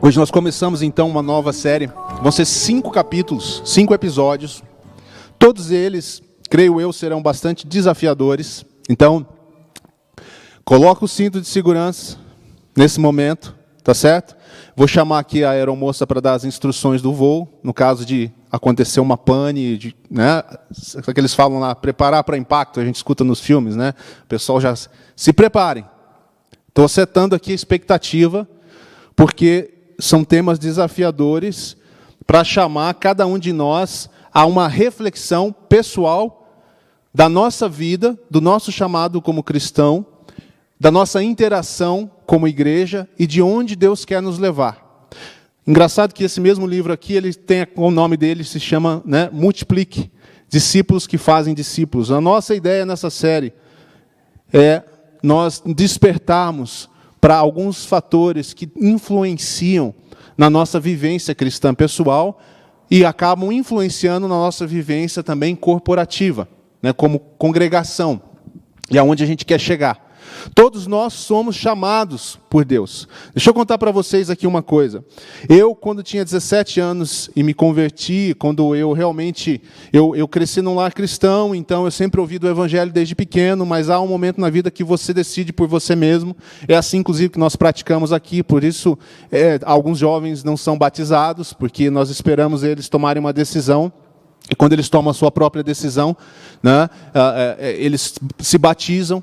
Hoje nós começamos então uma nova série. Vão ser 5 capítulos, 5 episódios. Todos eles, creio eu, serão bastante desafiadores. Então, coloca o cinto de segurança nesse momento, tá certo? Vou chamar aqui a aeromoça para dar as instruções do voo, no caso de acontecer uma pane, né? Que eles falam lá, preparar para impacto, a gente escuta nos filmes, né? O pessoal já se preparem. Estou setando aqui a expectativa, porque são temas desafiadores para chamar cada um de nós a uma reflexão pessoal da nossa vida, do nosso chamado como cristão, da nossa interação como igreja e de onde Deus quer nos levar. Engraçado que esse mesmo livro aqui, ele tem o nome dele, se chama, né, Multiplique, discípulos que fazem discípulos. A nossa ideia nessa série é nós despertarmos para alguns fatores que influenciam na nossa vivência cristã pessoal e acabam influenciando na nossa vivência também corporativa, né, como congregação, e aonde a gente quer chegar. Todos nós somos chamados por Deus. Deixa eu contar para vocês aqui uma coisa. Eu, quando tinha 17 anos e me converti, quando eu realmente eu cresci num lar cristão, então eu sempre ouvi do evangelho desde pequeno, mas há um momento na vida que você decide por você mesmo. É assim, inclusive, que nós praticamos aqui. Por isso, alguns jovens não são batizados, porque nós esperamos eles tomarem uma decisão. E quando eles tomam a sua própria decisão, né, eles se batizam.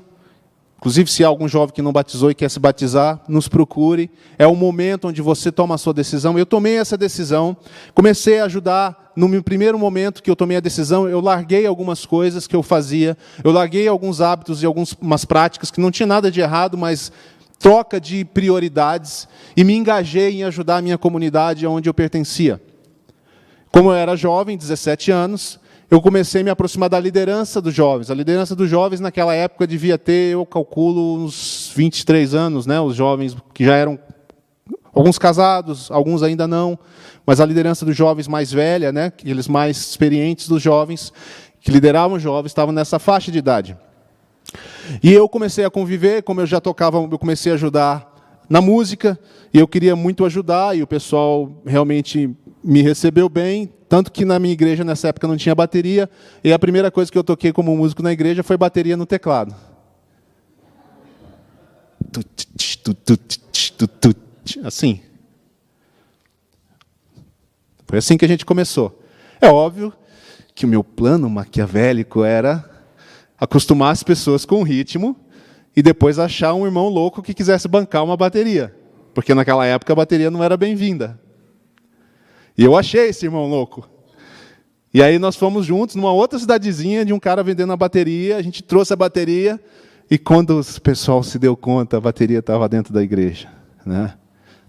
Inclusive, se há algum jovem que não batizou e quer se batizar, nos procure. É o momento onde você toma a sua decisão. Eu tomei essa decisão, comecei a ajudar. No meu primeiro momento que eu tomei a decisão, eu larguei algumas coisas que eu fazia, eu larguei alguns hábitos e algumas práticas que não tinha nada de errado, mas troca de prioridades, e me engajei em ajudar a minha comunidade onde eu pertencia. Como eu era jovem, 17 anos, eu comecei a me aproximar da liderança dos jovens. A liderança dos jovens, naquela época, devia ter, eu calculo, uns 23 anos, né? Os jovens que já eram, alguns casados, alguns ainda não, mas a liderança dos jovens mais velha, né? Aqueles mais experientes dos jovens, que lideravam os jovens, estavam nessa faixa de idade. E eu comecei a conviver, como eu já tocava, eu comecei a ajudar na música, e eu queria muito ajudar, e o pessoal realmente me recebeu bem, tanto que na minha igreja, nessa época, não tinha bateria, e a primeira coisa que eu toquei como músico na igreja foi bateria no teclado. Assim. Foi assim que a gente começou. É óbvio que o meu plano maquiavélico era acostumar as pessoas com o ritmo e depois achar um irmão louco que quisesse bancar uma bateria, porque naquela época a bateria não era bem-vinda. E eu achei esse irmão louco. E aí nós fomos juntos numa outra cidadezinha de um cara vendendo a bateria. A gente trouxe a bateria e quando o pessoal se deu conta, a bateria estava dentro da igreja, né?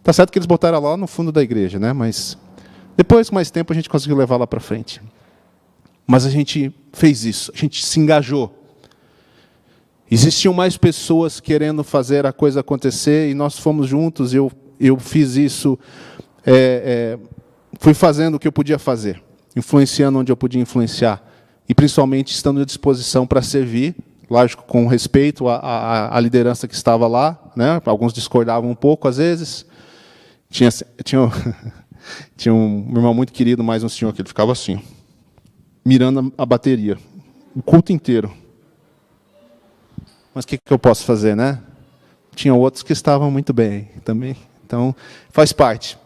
Tá certo que eles botaram lá no fundo da igreja, né? Mas depois, com mais tempo, a gente conseguiu levar lá para frente. Mas a gente fez isso, a gente se engajou. Existiam mais pessoas querendo fazer a coisa acontecer e nós fomos juntos. Eu fiz isso. Fui fazendo o que eu podia fazer, influenciando onde eu podia influenciar, e principalmente estando à disposição para servir, lógico, com respeito à liderança que estava lá, né? Alguns discordavam um pouco, às vezes. Tinha um irmão muito querido, mais um senhor, que ele ficava assim, mirando a bateria, o culto inteiro. Mas o que eu posso fazer, né? Tinha outros que estavam muito bem também, então faz parte.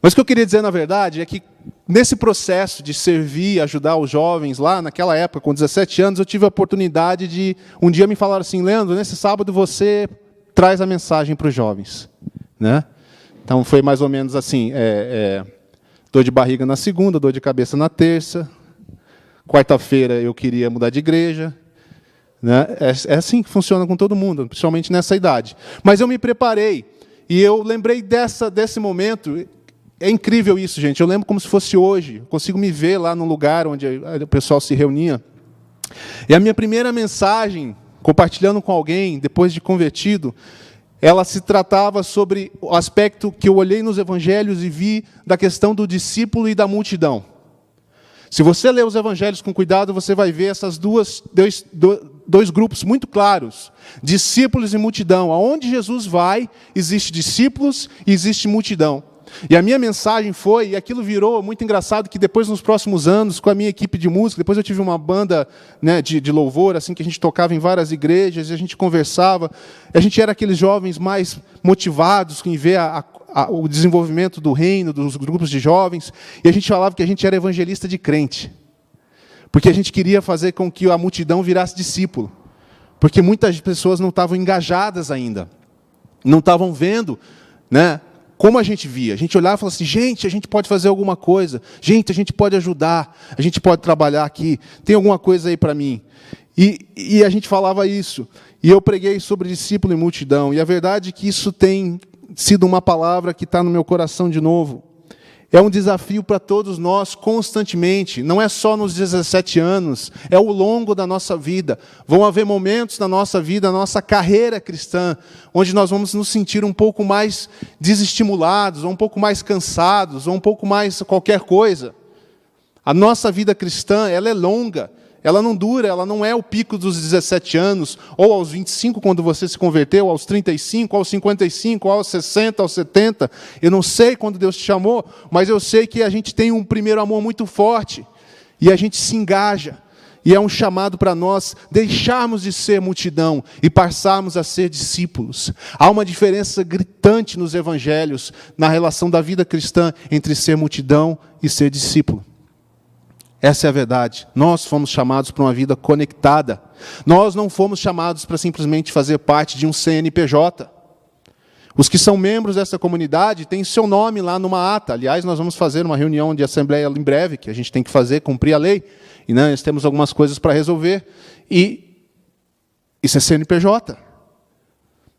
Mas o que eu queria dizer, na verdade, é que nesse processo de servir, ajudar os jovens, lá naquela época, com 17 anos, eu tive a oportunidade de, um dia me falaram assim, Leandro, nesse sábado você traz a mensagem para os jovens, né? Então foi mais ou menos assim, dor de barriga na segunda, dor de cabeça na terça, quarta-feira eu queria mudar de igreja, né? É assim que funciona com todo mundo, principalmente nessa idade. Mas eu me preparei, e eu lembrei desse momento. É incrível isso, gente. Eu lembro como se fosse hoje. Eu consigo me ver lá no lugar onde o pessoal se reunia. E a minha primeira mensagem, compartilhando com alguém, depois de convertido, ela se tratava sobre o aspecto que eu olhei nos evangelhos e vi da questão do discípulo e da multidão. Se você ler os evangelhos com cuidado, você vai ver essas dois grupos muito claros, discípulos e multidão. Aonde Jesus vai, existe discípulos e existe multidão. E a minha mensagem foi, e aquilo virou muito engraçado, que depois, nos próximos anos, com a minha equipe de música, depois eu tive uma banda, né, de louvor, assim, que a gente tocava em várias igrejas, e a gente conversava, a gente era aqueles jovens mais motivados em ver o desenvolvimento do reino, dos grupos de jovens, e a gente falava que a gente era evangelista de crente, porque a gente queria fazer com que a multidão virasse discípulo, porque muitas pessoas não estavam engajadas ainda, não estavam vendo, né, como a gente via. A gente olhava e falava assim, gente, a gente pode fazer alguma coisa, gente, a gente pode ajudar, a gente pode trabalhar aqui, tem alguma coisa aí para mim. E a gente falava isso. E eu preguei sobre discípulo e multidão. E a verdade é que isso tem sido uma palavra que está no meu coração de novo. É um desafio para todos nós constantemente, não é só nos 17 anos, é ao longo da nossa vida. Vão haver momentos na nossa vida, na nossa carreira cristã, onde nós vamos nos sentir um pouco mais desestimulados, ou um pouco mais cansados, ou um pouco mais qualquer coisa. A nossa vida cristã, ela é longa. Ela não dura, ela não é o pico dos 17 anos, ou aos 25, quando você se converteu, aos 35, aos 55, aos 60, aos 70. Eu não sei quando Deus te chamou, mas eu sei que a gente tem um primeiro amor muito forte, e a gente se engaja, e é um chamado para nós deixarmos de ser multidão e passarmos a ser discípulos. Há uma diferença gritante nos evangelhos, na relação da vida cristã, entre ser multidão e ser discípulo. Essa é a verdade. Nós fomos chamados para uma vida conectada. Nós não fomos chamados para simplesmente fazer parte de um CNPJ. Os que são membros dessa comunidade têm seu nome lá numa ata. Aliás, nós vamos fazer uma reunião de assembleia em breve, que a gente tem que fazer, cumprir a lei. E nós temos algumas coisas para resolver. E isso é CNPJ.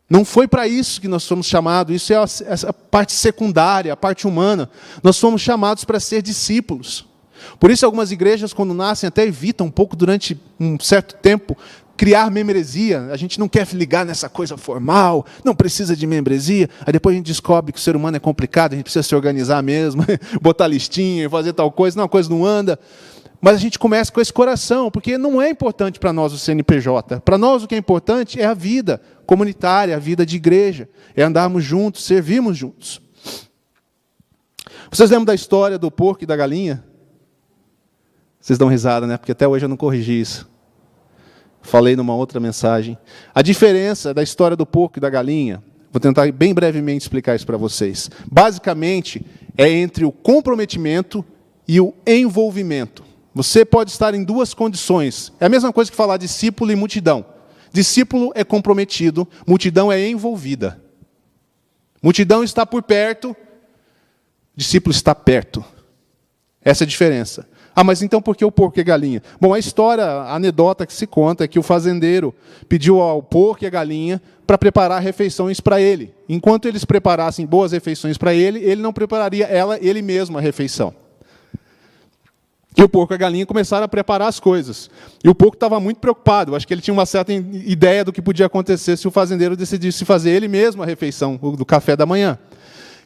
Não foi para isso que nós fomos chamados. Isso é a parte secundária, a parte humana. Nós fomos chamados para ser discípulos. Por isso, algumas igrejas, quando nascem, até evitam um pouco, durante um certo tempo, criar membresia. A gente não quer ligar nessa coisa formal, não precisa de membresia. Aí depois a gente descobre que o ser humano é complicado, a gente precisa se organizar mesmo, botar listinha, fazer tal coisa, não, a coisa não anda. Mas a gente começa com esse coração, porque não é importante para nós o CNPJ. Para nós o que é importante é a vida comunitária, a vida de igreja. É andarmos juntos, servirmos juntos. Vocês lembram da história do porco e da galinha? Vocês dão risada, né? Porque até hoje eu não corrigi isso. Falei numa outra mensagem. A diferença da história do porco e da galinha, vou tentar bem brevemente explicar isso para vocês. Basicamente, é entre o comprometimento e o envolvimento. Você pode estar em duas condições. É a mesma coisa que falar discípulo e multidão. Discípulo é comprometido, multidão é envolvida. Multidão está por perto, discípulo está perto. Essa é a diferença. Ah, mas então por que o porco e a galinha? Bom, a história, a anedota que se conta é que o fazendeiro pediu ao porco e à galinha para preparar refeições para ele. Enquanto eles preparassem boas refeições para ele, ele não prepararia ele mesmo a refeição. E o porco e a galinha começaram a preparar as coisas. E o porco estava muito preocupado. Eu acho que ele tinha uma certa ideia do que podia acontecer se o fazendeiro decidisse fazer ele mesmo a refeição do café da manhã.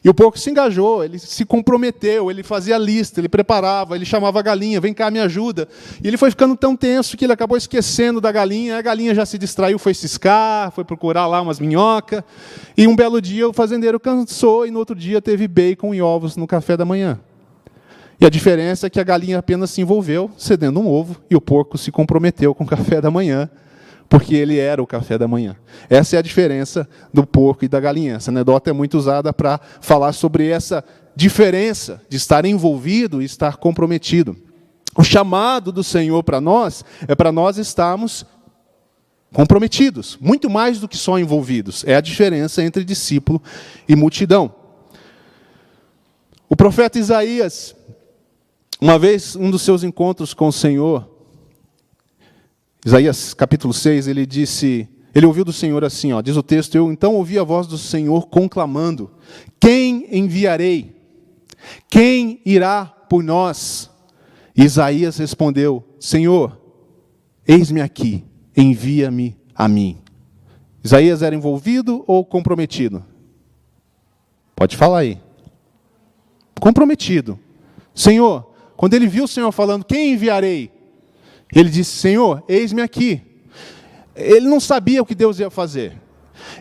E o porco se engajou, ele se comprometeu, ele fazia a lista, ele preparava, ele chamava a galinha, vem cá, me ajuda. E ele foi ficando tão tenso que ele acabou esquecendo da galinha, a galinha já se distraiu, foi ciscar, foi procurar lá umas minhocas. E um belo dia o fazendeiro cansou e no outro dia teve bacon e ovos no café da manhã. E a diferença é que a galinha apenas se envolveu, cedendo um ovo, e o porco se comprometeu com o café da manhã, porque ele era o café da manhã. Essa é a diferença do porco e da galinha. Essa anedota é muito usada para falar sobre essa diferença de estar envolvido e estar comprometido. O chamado do Senhor para nós é para nós estarmos comprometidos, muito mais do que só envolvidos. É a diferença entre discípulo e multidão. O profeta Isaías, uma vez, um dos seus encontros com o Senhor, Isaías capítulo 6, ele ouviu do Senhor assim, diz o texto, eu então ouvi a voz do Senhor conclamando, quem enviarei? Quem irá por nós? E Isaías respondeu, Senhor, eis-me aqui, envia-me a mim. Isaías era envolvido ou comprometido? Pode falar aí. Comprometido. Senhor, quando ele viu o Senhor falando, quem enviarei? Ele disse, Senhor, eis-me aqui. ele não sabia o que Deus ia fazer.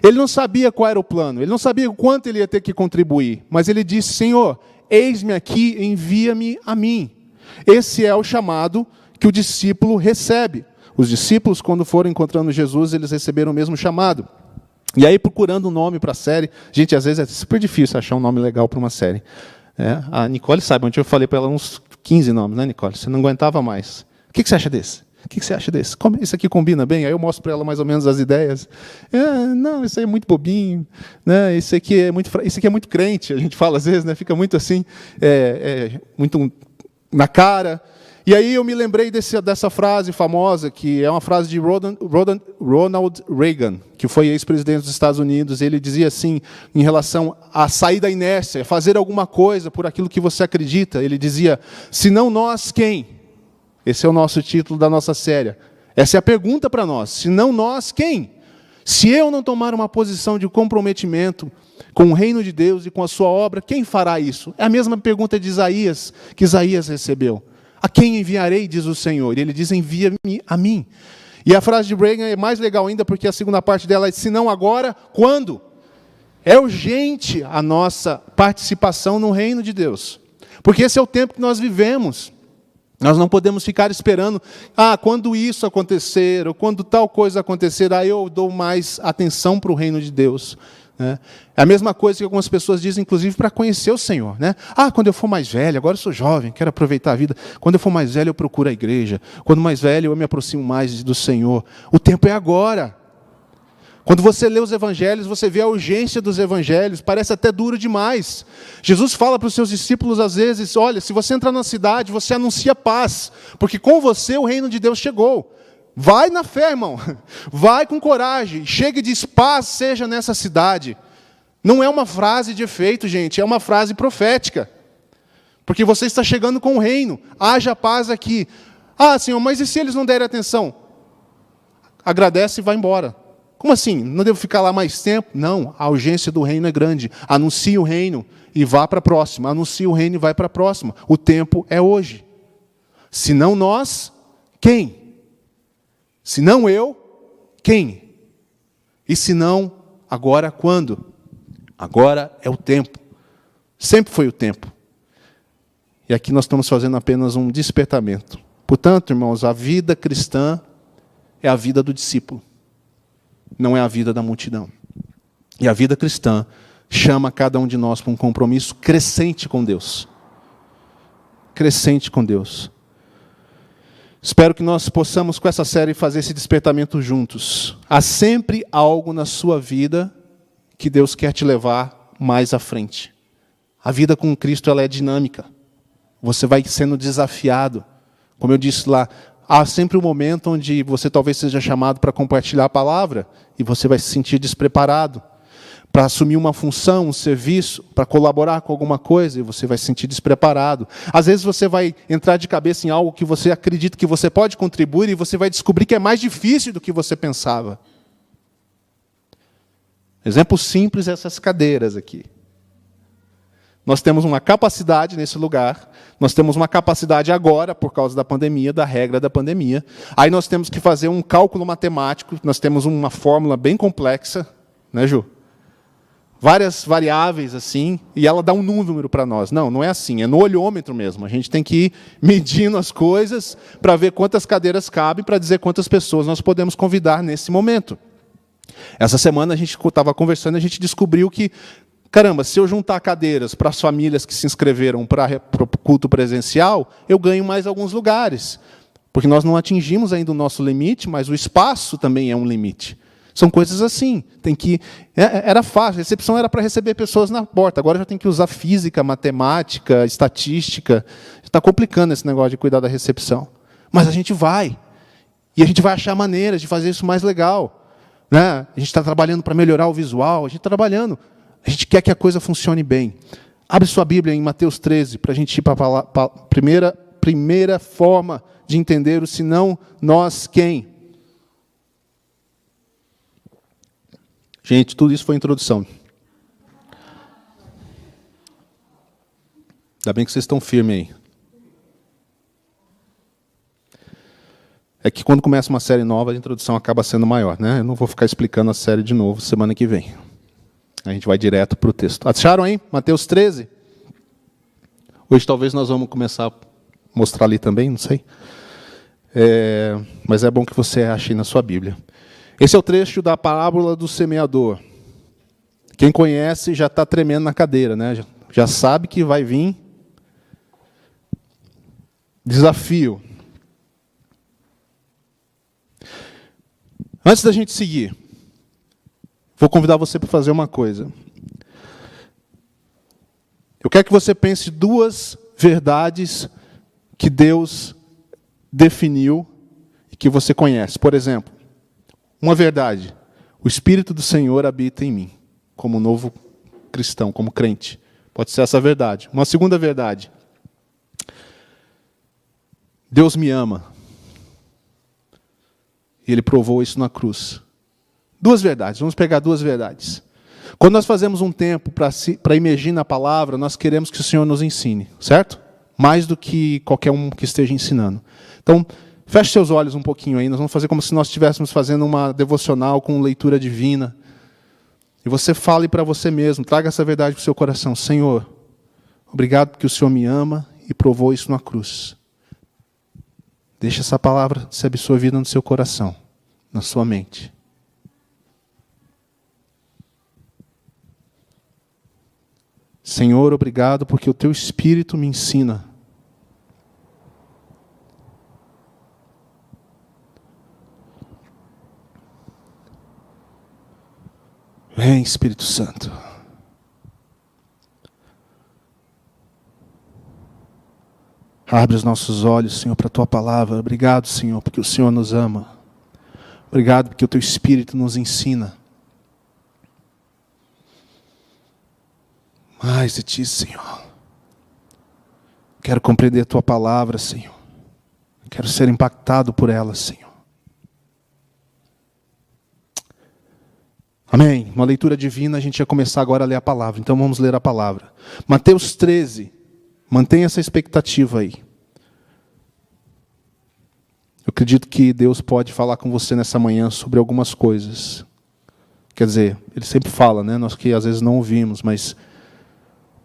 Ele não sabia qual era o plano. Ele não sabia o quanto ele ia ter que contribuir. Mas ele disse: Senhor, eis-me aqui, envia-me a mim. Esse é o chamado que o discípulo recebe. Os discípulos, quando foram encontrando Jesus, eles receberam o mesmo chamado. E aí, procurando um nome para a série, gente, às vezes é super difícil achar um nome legal para uma série. A Nicole sabe, ontem eu falei para ela uns 15 nomes, né, Nicole? Você não aguentava mais. O que você acha desse? O que você acha desse? Isso aqui combina bem? Aí eu mostro para ela mais ou menos as ideias. Não, isso aí é muito bobinho. Né? Isso aqui é muito crente, a gente fala às vezes, né? Fica muito assim, muito na cara. E aí eu me lembrei dessa frase famosa, que é uma frase de Ronald Reagan, que foi ex-presidente dos Estados Unidos. Ele dizia assim, em relação a sair da inércia, fazer alguma coisa por aquilo que você acredita. Ele dizia: se não nós, quem? Esse é o nosso título da nossa série. Essa é a pergunta para nós. Se não nós, quem? Se eu não tomar uma posição de comprometimento com o reino de Deus e com a sua obra, quem fará isso? É a mesma pergunta de Isaías, que Isaías recebeu. A quem enviarei, diz o Senhor? E ele diz: envia-me a mim. E a frase de Reagan é mais legal ainda, porque a segunda parte dela é: se não agora, quando? É urgente a nossa participação no reino de Deus. Porque esse é o tempo que nós vivemos. Nós não podemos ficar esperando, quando isso acontecer, ou quando tal coisa acontecer, aí eu dou mais atenção para o reino de Deus. É a mesma coisa que algumas pessoas dizem, inclusive, para conhecer o Senhor. Né? Quando eu for mais velho, agora eu sou jovem, quero aproveitar a vida. Quando eu for mais velho, eu procuro a igreja. Quando mais velho, eu me aproximo mais do Senhor. O tempo é agora. Quando você lê os evangelhos, você vê a urgência dos evangelhos, parece até duro demais. Jesus fala para os seus discípulos às vezes: olha, se você entrar na cidade, você anuncia paz, porque com você o reino de Deus chegou. Vai na fé, irmão. Vai com coragem. Chega e diz: paz seja nessa cidade. Não é uma frase de efeito, gente, é uma frase profética. Porque você está chegando com o reino. Haja paz aqui. Senhor, mas e se eles não derem atenção? Agradece e vai embora. Como assim? Não devo ficar lá mais tempo? Não, a urgência do reino é grande. Anuncie o reino e vá para a próxima. Anuncie o reino e vai para a próxima. O tempo é hoje. Se não nós, quem? Se não eu, quem? E se não, agora quando? Agora é o tempo. Sempre foi o tempo. E aqui nós estamos fazendo apenas um despertamento. Portanto, irmãos, a vida cristã é a vida do discípulo. Não é a vida da multidão. E a vida cristã chama cada um de nós para um compromisso crescente com Deus. Crescente com Deus. Espero que nós possamos, com essa série, fazer esse despertamento juntos. Há sempre algo na sua vida que Deus quer te levar mais à frente. A vida com Cristo, ela é dinâmica. Você vai sendo desafiado. Como eu disse lá, há sempre um momento onde você talvez seja chamado para compartilhar a palavra e você vai se sentir despreparado para assumir uma função, um serviço, para colaborar com alguma coisa e você vai se sentir despreparado. Às vezes você vai entrar de cabeça em algo que você acredita que você pode contribuir e você vai descobrir que é mais difícil do que você pensava. Exemplo simples, essas cadeiras aqui. Nós temos uma capacidade nesse lugar, nós temos uma capacidade agora, por causa da pandemia, da regra da pandemia. Aí nós temos que fazer um cálculo matemático, nós temos uma fórmula bem complexa, né, Ju? Várias variáveis assim, e ela dá um número para nós. Não é assim, é no olhômetro mesmo. A gente tem que ir medindo as coisas para ver quantas cadeiras cabem, para dizer quantas pessoas nós podemos convidar nesse momento. Essa semana a gente estava conversando e a gente descobriu que, caramba, se eu juntar cadeiras para as famílias que se inscreveram para o culto presencial, eu ganho mais alguns lugares. Porque nós não atingimos ainda o nosso limite, mas o espaço também é um limite. São coisas assim. Era fácil, a recepção era para receber pessoas na porta. Agora já tem que usar física, matemática, estatística. Está complicando esse negócio de cuidar da recepção. Mas a gente vai. E a gente vai achar maneiras de fazer isso mais legal. Né? A gente está trabalhando para melhorar o visual, a gente está trabalhando. A gente quer que a coisa funcione bem. Abre sua Bíblia em Mateus 13, para a gente ir para a primeira forma de entender o senão nós quem. Gente, tudo isso foi introdução. Ainda bem que vocês estão firmes aí. É que quando começa uma série nova, a introdução acaba sendo maior, né? Eu não vou ficar explicando a série de novo semana que vem. A gente vai direto para o texto. Acharam aí? Mateus 13? Hoje talvez nós vamos começar a mostrar ali também, não sei. Mas é bom que você ache na sua Bíblia. Esse é o trecho da parábola do semeador. Quem conhece já está tremendo na cadeira, né? Já sabe que vai vir desafio. Antes da gente seguir, vou convidar você para fazer uma coisa. Eu quero que você pense duas verdades que Deus definiu e que você conhece. Por exemplo, uma verdade: o Espírito do Senhor habita em mim, como novo cristão, como crente. Pode ser essa a verdade. Uma segunda verdade: Deus me ama. E Ele provou isso na cruz. Duas verdades, vamos pegar duas verdades. Quando nós fazemos um tempo para imergir na palavra, nós queremos que o Senhor nos ensine, certo? Mais do que qualquer um que esteja ensinando. Então, feche seus olhos um pouquinho aí, nós vamos fazer como se nós estivéssemos fazendo uma devocional com leitura divina. E você fale para você mesmo, traga essa verdade para o seu coração. Senhor, obrigado porque o Senhor me ama e provou isso na cruz. Deixa essa palavra ser absorvida no seu coração, na sua mente. Senhor, obrigado porque o Teu Espírito me ensina. Vem, Espírito Santo. Abre os nossos olhos, Senhor, para a Tua palavra. Obrigado, Senhor, porque o Senhor nos ama. Obrigado porque o Teu Espírito nos ensina. Mais de Ti, Senhor. Quero compreender a Tua palavra, Senhor. Quero ser impactado por ela, Senhor. Amém. Uma leitura divina, a gente ia começar agora a ler a palavra. Então vamos ler a palavra. Mateus 13. Mantenha essa expectativa aí. Eu acredito que Deus pode falar com você nessa manhã sobre algumas coisas. Quer dizer, Ele sempre fala, né? Nós que às vezes não ouvimos, mas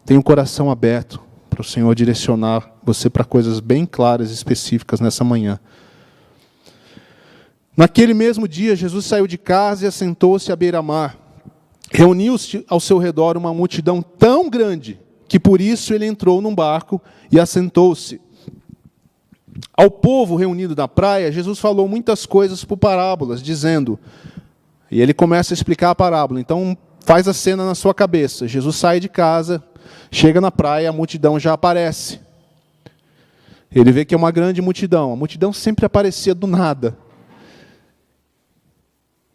tenha o coração aberto para o Senhor direcionar você para coisas bem claras e específicas nessa manhã. Naquele mesmo dia, Jesus saiu de casa e assentou-se à beira-mar. Reuniu-se ao seu redor uma multidão tão grande que por isso ele entrou num barco e assentou-se. Ao povo reunido na praia, Jesus falou muitas coisas por parábolas, dizendo, e ele começa a explicar a parábola, então faz a cena na sua cabeça. Jesus sai de casa, chega na praia, a multidão já aparece. Ele vê que é uma grande multidão, a multidão sempre aparecia do nada.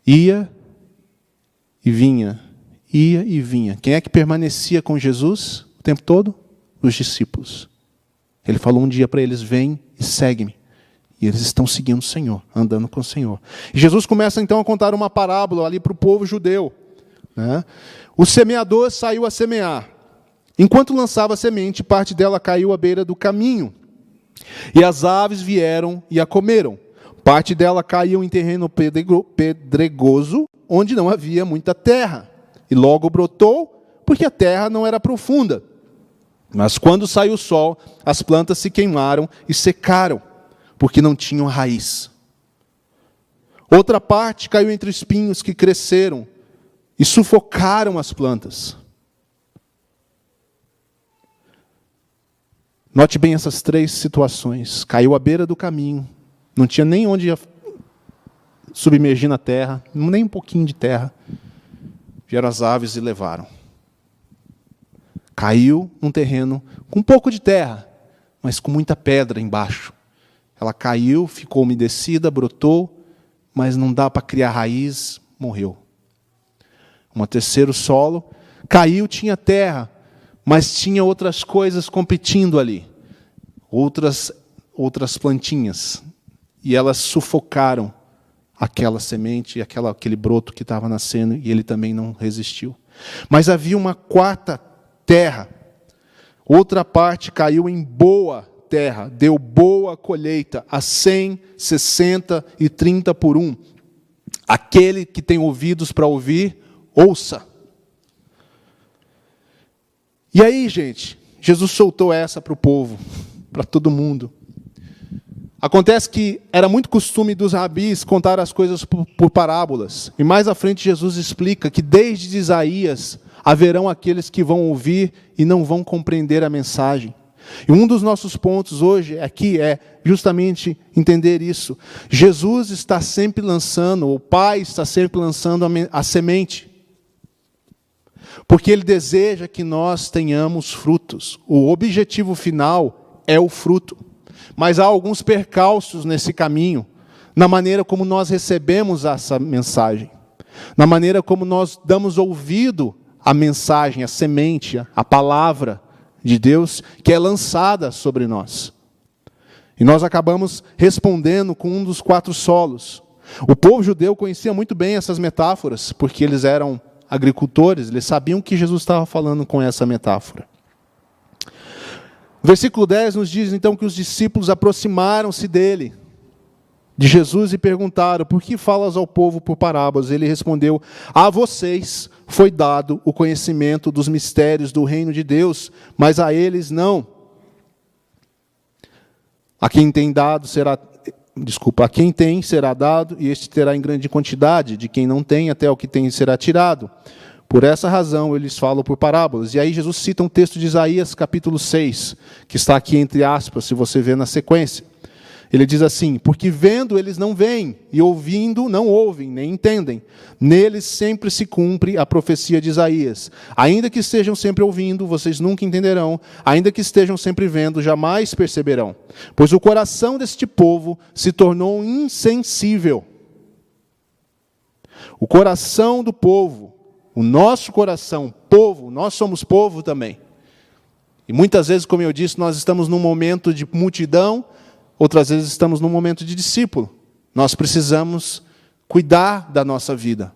Ia e vinha, ia e vinha. Quem é que permanecia com Jesus o tempo todo? Os discípulos. Ele falou um dia para eles, vem e segue-me. E eles estão seguindo o Senhor, andando com o Senhor. E Jesus começa então a contar uma parábola ali para o povo judeu. Né? O semeador saiu a semear. Enquanto lançava a semente, parte dela caiu à beira do caminho. E as aves vieram e a comeram. Parte dela caiu em terreno pedregoso, onde não havia muita terra. E logo brotou, porque a terra não era profunda. Mas quando saiu o sol, as plantas se queimaram e secaram, porque não tinham raiz. Outra parte caiu entre espinhos que cresceram e sufocaram as plantas. Note bem essas três situações. Caiu à beira do caminho, não tinha nem onde submergir na terra, nem um pouquinho de terra. Vieram as aves e levaram. Caiu num terreno com um pouco de terra, mas com muita pedra embaixo. Ela caiu, ficou umedecida, brotou, mas não dá para criar raiz, morreu. Um terceiro solo, caiu, tinha terra, mas tinha outras coisas competindo ali. Outras plantinhas. E elas sufocaram aquela semente, aquele broto que estava nascendo, e ele também não resistiu. Mas havia uma quarta terra. Outra parte caiu em boa terra, deu boa colheita, a 100, 60 e 30 por um. Aquele que tem ouvidos para ouvir, ouça. E aí, gente, Jesus soltou essa para o povo, para todo mundo. Acontece que era muito costume dos rabis contar as coisas por parábolas. E mais à frente Jesus explica que desde Isaías haverão aqueles que vão ouvir e não vão compreender a mensagem. E um dos nossos pontos hoje aqui é justamente entender isso. Jesus está sempre lançando, o Pai está sempre lançando a semente. Porque Ele deseja que nós tenhamos frutos. O objetivo final é o fruto. Mas há alguns percalços nesse caminho, na maneira como nós recebemos essa mensagem, na maneira como nós damos ouvido à mensagem, à semente, à palavra de Deus que é lançada sobre nós. E nós acabamos respondendo com um dos 4 solos. O povo judeu conhecia muito bem essas metáforas, porque eles eram agricultores, eles sabiam que Jesus estava falando com essa metáfora. O versículo 10 nos diz então que os discípulos aproximaram-se dele, de Jesus, e perguntaram: por que falas ao povo por parábolas? Ele respondeu: a vocês foi dado o conhecimento dos mistérios do reino de Deus, mas a eles não. A quem tem será dado, e este terá em grande quantidade, de quem não tem, até o que tem será tirado. Por essa razão, eles falam por parábolas. E aí Jesus cita um texto de Isaías, capítulo 6, que está aqui entre aspas, se você ver na sequência. Ele diz assim: porque vendo eles não veem, e ouvindo não ouvem, nem entendem. Neles sempre se cumpre a profecia de Isaías. Ainda que estejam sempre ouvindo, vocês nunca entenderão. Ainda que estejam sempre vendo, jamais perceberão. Pois o coração deste povo se tornou insensível. O coração do povo, o nosso coração, povo, nós somos povo também. E muitas vezes, como eu disse, nós estamos num momento de multidão, outras vezes estamos num momento de discípulo. Nós precisamos cuidar da nossa vida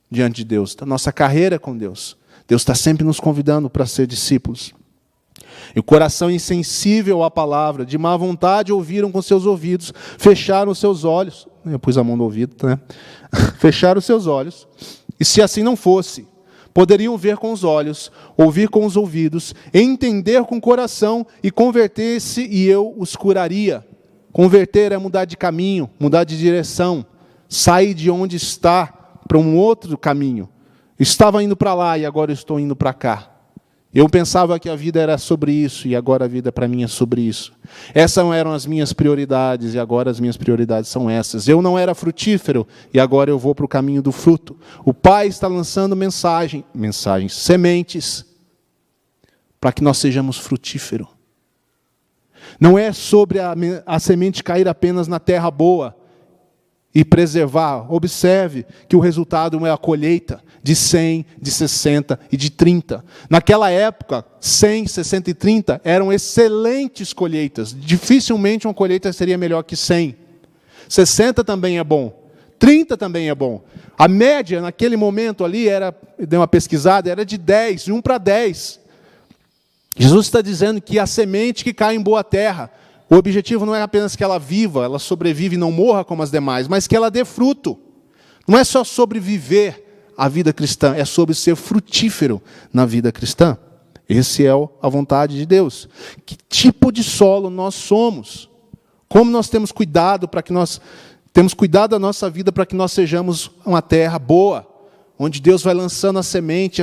diante de Deus, da nossa carreira com Deus. Deus está sempre nos convidando para ser discípulos. E o coração insensível à palavra, de má vontade ouviram com seus ouvidos, fecharam os seus olhos. Eu pus a mão no ouvido, né? Fecharam os seus olhos. E se assim não fosse, poderiam ver com os olhos, ouvir com os ouvidos, entender com o coração e converter-se, e eu os curaria. Converter é mudar de caminho, mudar de direção, sair de onde está para um outro caminho. Estava indo para lá e agora estou indo para cá. Eu pensava que a vida era sobre isso e agora a vida para mim é sobre isso. Essas eram as minhas prioridades e agora as minhas prioridades são essas. Eu não era frutífero e agora eu vou para o caminho do fruto. O Pai está lançando mensagens, sementes, para que nós sejamos frutíferos. Não é sobre a semente cair apenas na terra boa e preservar. Observe que o resultado é a colheita de 100, de 60 e de 30. Naquela época, 100, 60 e 30 eram excelentes colheitas. Dificilmente uma colheita seria melhor que 100. 60 também é bom. 30 também é bom. A média naquele momento ali, dei uma pesquisada, era de 10, de 1 para 10. Jesus está dizendo que a semente que cai em boa terra, o objetivo não é apenas que ela viva, ela sobrevive e não morra como as demais, mas que ela dê fruto. Não é só sobreviver a vida cristã, é sobre ser frutífero na vida cristã. Essa é a vontade de Deus. Que tipo de solo nós somos? Como nós temos cuidado da nossa vida para que nós sejamos uma terra boa, onde Deus vai lançando a semente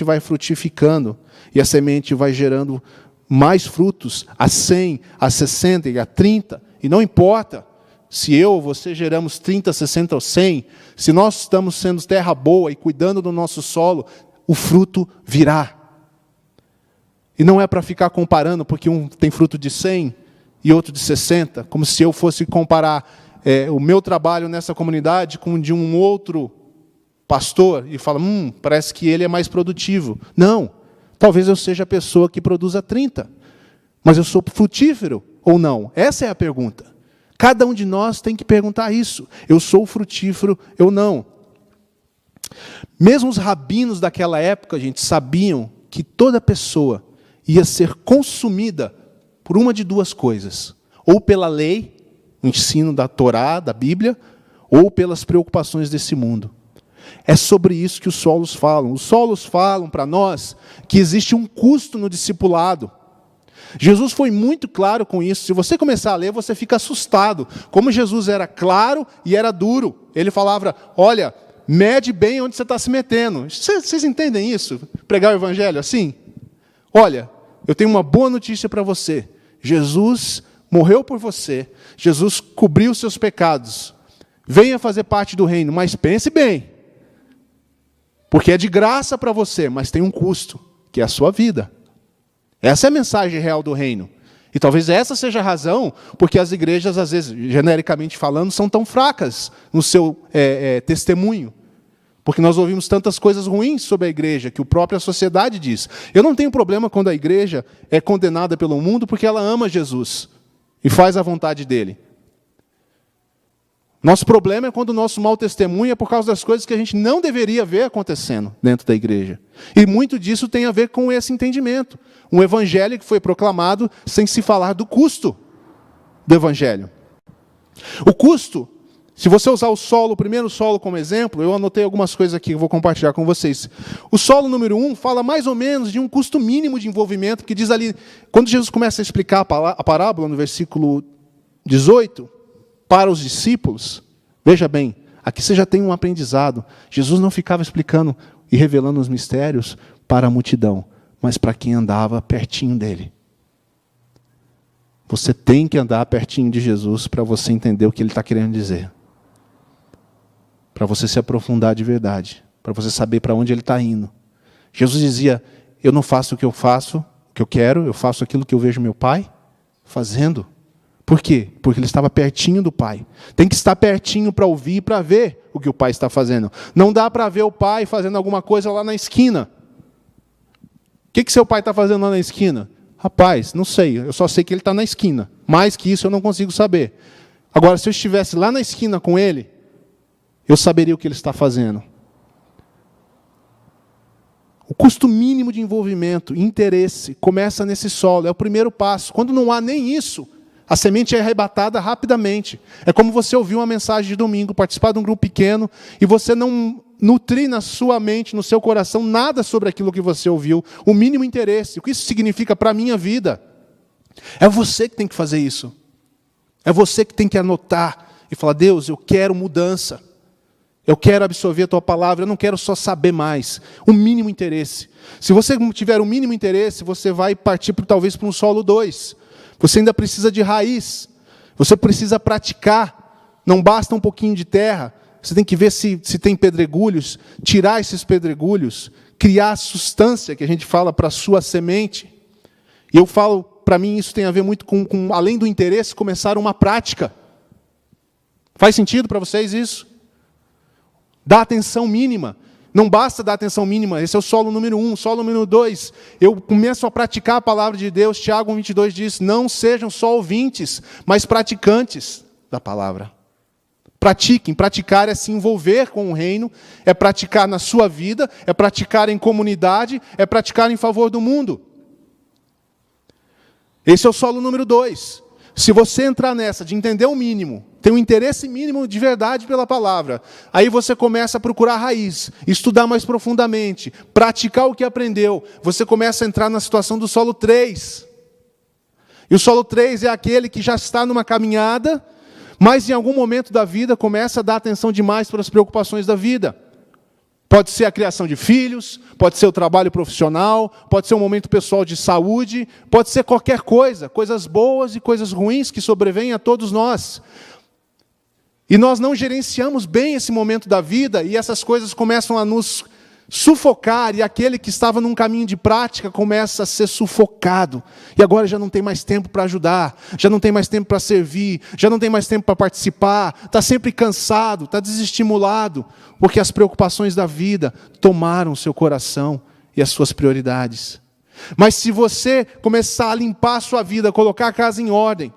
vai frutificando, e a semente vai gerando mais frutos, a 100, a 60 e a 30, e não importa se eu ou você geramos 30, 60 ou 100, se nós estamos sendo terra boa e cuidando do nosso solo, o fruto virá. E não é para ficar comparando, porque um tem fruto de 100 e outro de 60, como se eu fosse comparar o meu trabalho nessa comunidade com o de um outro pastor, e fala, parece que ele é mais produtivo. Não, talvez eu seja a pessoa que produza 30, mas eu sou frutífero ou não? Essa é a pergunta. Cada um de nós tem que perguntar isso. Eu sou frutífero ou não? Mesmo os rabinos daquela época, gente, sabiam que toda pessoa ia ser consumida por uma de duas coisas. Ou pela lei, o ensino da Torá, da Bíblia, ou pelas preocupações desse mundo. É sobre isso que os solos falam. Os solos falam para nós que existe um custo no discipulado. Jesus foi muito claro com isso. Se você começar a ler, você fica assustado. Como Jesus era claro e era duro. Ele falava, olha, mede bem onde você está se metendo. Vocês entendem isso? Pregar o evangelho assim? Olha, eu tenho uma boa notícia para você. Jesus morreu por você. Jesus cobriu os seus pecados. Venha fazer parte do reino, mas pense bem. Porque é de graça para você, mas tem um custo, que é a sua vida. Essa é a mensagem real do reino. E talvez essa seja a razão porque as igrejas, às vezes, genericamente falando, são tão fracas no seu testemunho. Porque nós ouvimos tantas coisas ruins sobre a igreja, que a própria sociedade diz. Eu não tenho problema quando a igreja é condenada pelo mundo porque ela ama Jesus e faz a vontade dele. Nosso problema é quando o nosso mau testemunho é por causa das coisas que a gente não deveria ver acontecendo dentro da igreja. E muito disso tem a ver com esse entendimento. Um evangelho que foi proclamado sem se falar do custo do evangelho. O custo, se você usar o primeiro solo como exemplo, eu anotei algumas coisas aqui que eu vou compartilhar com vocês. O solo número 1 fala mais ou menos de um custo mínimo de envolvimento, que diz ali, quando Jesus começa a explicar a parábola, no versículo 18, para os discípulos, veja bem, aqui você já tem um aprendizado. Jesus não ficava explicando e revelando os mistérios para a multidão, mas para quem andava pertinho dele. Você tem que andar pertinho de Jesus para você entender o que ele está querendo dizer. Para você se aprofundar de verdade, para você saber para onde ele está indo. Jesus dizia, eu não faço o que eu faço, o que eu quero, eu faço aquilo que eu vejo meu Pai fazendo. Por quê? Porque ele estava pertinho do Pai. Tem que estar pertinho para ouvir e para ver o que o Pai está fazendo. Não dá para ver o Pai fazendo alguma coisa lá na esquina. O que seu pai está fazendo lá na esquina? Rapaz, não sei, eu só sei que ele está na esquina. Mais que isso eu não consigo saber. Agora, se eu estivesse lá na esquina com ele, eu saberia o que ele está fazendo. O custo mínimo de envolvimento, interesse, começa nesse solo. É o primeiro passo. Quando não há nem isso, a semente é arrebatada rapidamente. É como você ouvir uma mensagem de domingo, participar de um grupo pequeno, e você não nutrir na sua mente, no seu coração, nada sobre aquilo que você ouviu, o mínimo interesse. O que isso significa para a minha vida? É você que tem que fazer isso. É você que tem que anotar e falar, Deus, eu quero mudança. Eu quero absorver a tua palavra, eu não quero só saber mais. O mínimo interesse. Se você tiver o mínimo interesse, você vai partir talvez para um solo 2. Você ainda precisa de raiz. Você precisa praticar. Não basta um pouquinho de terra. Você tem que ver se tem pedregulhos, tirar esses pedregulhos, criar a substância que a gente fala para a sua semente. E eu falo, para mim isso tem a ver muito com, além do interesse, começar uma prática. Faz sentido para vocês isso? Dá atenção mínima. Não basta dar atenção mínima, esse é o solo número 1. Solo número 2, eu começo a praticar a palavra de Deus. Tiago 1,22 diz, não sejam só ouvintes, mas praticantes da palavra. Pratiquem. Praticar é se envolver com o reino, é praticar na sua vida, é praticar em comunidade, é praticar em favor do mundo. Esse é o solo número 2. Se você entrar nessa de entender o mínimo, ter um interesse mínimo de verdade pela palavra, aí você começa a procurar a raiz, estudar mais profundamente, praticar o que aprendeu. Você começa a entrar na situação do solo 3. E o solo 3 é aquele que já está numa caminhada, mas em algum momento da vida começa a dar atenção demais para as preocupações da vida. Pode ser a criação de filhos, pode ser o trabalho profissional, pode ser um momento pessoal de saúde, pode ser qualquer coisa, coisas boas e coisas ruins que sobrevêm a todos nós. E nós não gerenciamos bem esse momento da vida e essas coisas começam a nos sufocar, e aquele que estava num caminho de prática começa a ser sufocado. E agora já não tem mais tempo para ajudar, já não tem mais tempo para servir, já não tem mais tempo para participar, está sempre cansado, está desestimulado, porque as preocupações da vida tomaram o seu coração e as suas prioridades. Mas se você começar a limpar a sua vida, colocar a casa em ordem,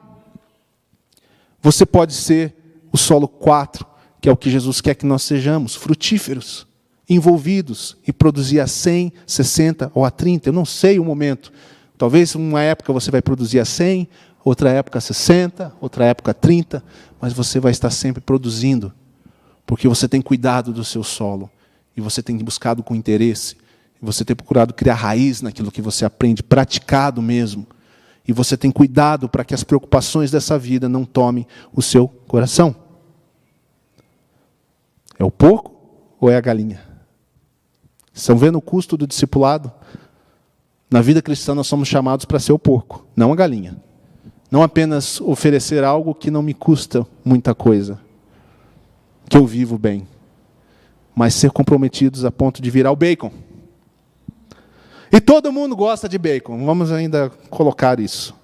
você pode ser o solo 4, que é o que Jesus quer que nós sejamos, frutíferos, envolvidos, e produzir a 100, 60 ou a 30, eu não sei o momento, Talvez uma época você vai produzir a 100, outra época a 60, outra época a 30, mas você vai estar sempre produzindo, porque você tem cuidado do seu solo, e você tem buscado com interesse, e você tem procurado criar raiz naquilo que você aprende, praticado mesmo, e você tem cuidado para que as preocupações dessa vida não tomem o seu coração. É o porco ou é a galinha? Estão vendo o custo do discipulado? Na vida cristã nós somos chamados para ser o porco, não a galinha. Não apenas oferecer algo que não me custa muita coisa, que eu vivo bem, mas ser comprometidos a ponto de virar o bacon. E todo mundo gosta de bacon, vamos ainda colocar isso.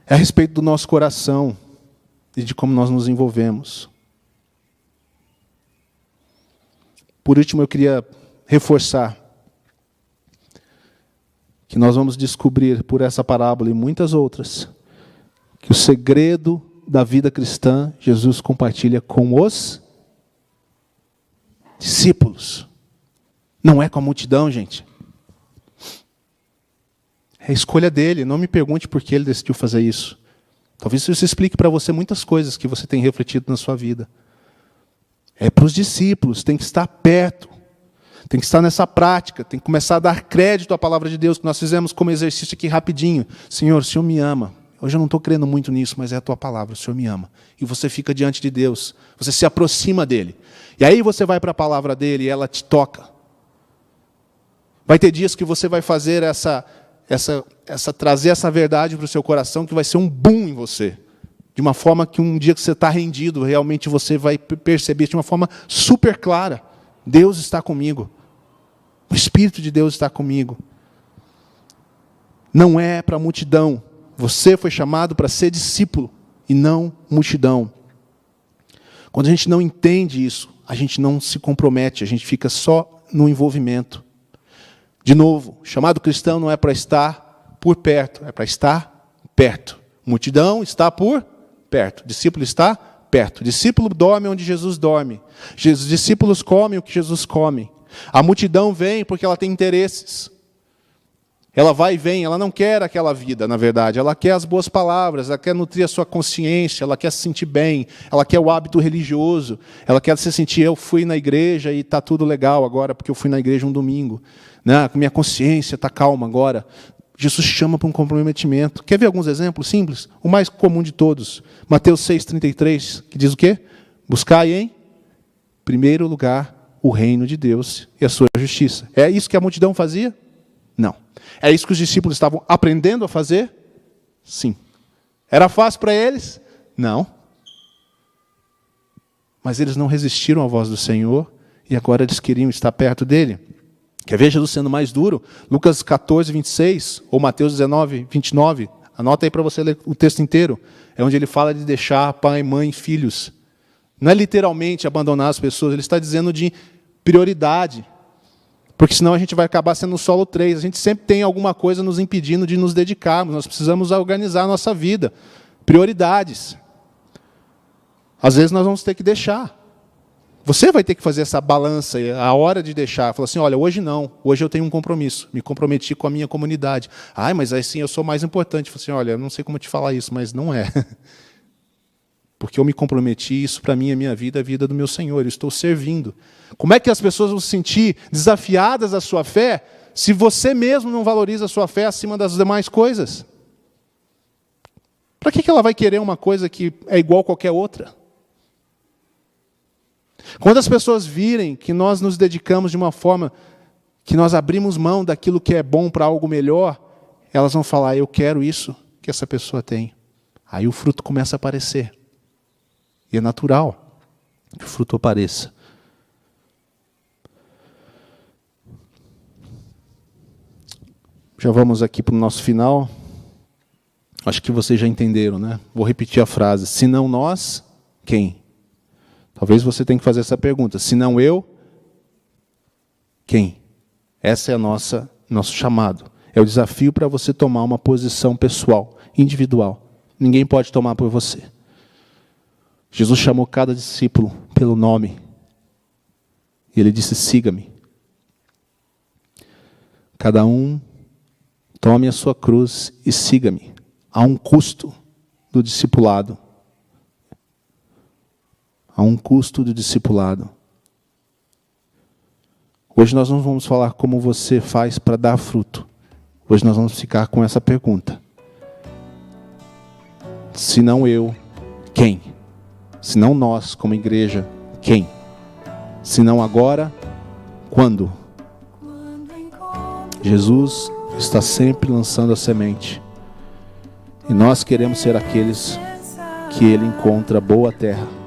É a respeito do nosso coração e de como nós nos envolvemos. Por último, eu queria reforçar que nós vamos descobrir por essa parábola e muitas outras, que o segredo da vida cristã, Jesus compartilha com os discípulos. Não é com a multidão, gente. É a escolha dele. Não me pergunte por que ele decidiu fazer isso. Talvez isso explique para você muitas coisas que você tem refletido na sua vida. É para os discípulos, tem que estar perto. Tem que estar nessa prática, tem que começar a dar crédito à palavra de Deus, que nós fizemos como exercício aqui rapidinho. Senhor, o Senhor me ama. Hoje eu não estou crendo muito nisso, mas é a tua palavra, o Senhor me ama. E você fica diante de Deus, você se aproxima dele. E aí você vai para a palavra dele e ela te toca. Vai ter dias que você vai fazer trazer essa verdade para o seu coração, que vai ser um boom em você. De uma forma que um dia que você está rendido, realmente você vai perceber de uma forma super clara. Deus está comigo. O Espírito de Deus está comigo. Não é para a multidão. Você foi chamado para ser discípulo e não multidão. Quando a gente não entende isso, a gente não se compromete, a gente fica só no envolvimento. De novo, chamado cristão não é para estar por perto, é para estar perto. Multidão está por perto. Discípulo está perto. Discípulo dorme onde Jesus dorme. Os discípulos comem o que Jesus come. A multidão vem porque ela tem interesses. Ela vai e vem, ela não quer aquela vida, na verdade. Ela quer as boas palavras, ela quer nutrir a sua consciência, ela quer se sentir bem, ela quer o hábito religioso, ela quer se sentir, eu fui na igreja e está tudo legal agora, porque eu fui na igreja um domingo. Minha consciência está calma agora. Jesus chama para um comprometimento. Quer ver alguns exemplos simples? O mais comum de todos. Mateus 6,33, que diz o quê? Buscai em primeiro lugar o reino de Deus e a sua justiça. É isso que a multidão fazia? Não. É isso que os discípulos estavam aprendendo a fazer? Sim. Era fácil para eles? Não. Mas eles não resistiram à voz do Senhor e agora eles queriam estar perto dele. Quer ver Jesus sendo mais duro? Lucas 14, 26, ou Mateus 19, 29. Anota aí para você ler o texto inteiro. É onde ele fala de deixar pai, mãe e filhos. Não é literalmente abandonar as pessoas, ele está dizendo de prioridade. Porque senão a gente vai acabar sendo solo 3. A gente sempre tem alguma coisa nos impedindo de nos dedicarmos. Nós precisamos organizar a nossa vida. Prioridades. Às vezes nós vamos ter que deixar. Você vai ter que fazer essa balança, a hora de deixar. Falar assim, olha, hoje não, hoje eu tenho um compromisso. Me comprometi com a minha comunidade. Mas assim eu sou mais importante. Falar assim, olha, eu não sei como te falar isso, mas não é. Porque eu me comprometi, isso para mim é minha vida, a vida do meu Senhor, eu estou servindo. Como é que as pessoas vão se sentir desafiadas à sua fé, se você mesmo não valoriza a sua fé acima das demais coisas? Para que ela vai querer uma coisa que é igual a qualquer outra? Quando as pessoas virem que nós nos dedicamos de uma forma que nós abrimos mão daquilo que é bom para algo melhor, elas vão falar, eu quero isso que essa pessoa tem. Aí o fruto começa a aparecer. E é natural que o fruto apareça. Já vamos aqui para o nosso final. Acho que vocês já entenderam, né? Vou repetir a frase. Se não nós, quem? Talvez você tenha que fazer essa pergunta. Se não eu, quem? Essa é a nosso chamado. É o desafio para você tomar uma posição pessoal, individual. Ninguém pode tomar por você. Jesus chamou cada discípulo pelo nome. E ele disse, siga-me. Cada um Tome a sua cruz e siga-me. Há um custo do discipulado. Há um custo do discipulado. Hoje nós não vamos falar como você faz para dar fruto. Hoje nós vamos ficar com essa pergunta. Se não eu, quem? Se não nós, como igreja, quem? Se não agora, quando? Jesus está sempre lançando a semente. E nós queremos ser aqueles que Ele encontra boa terra.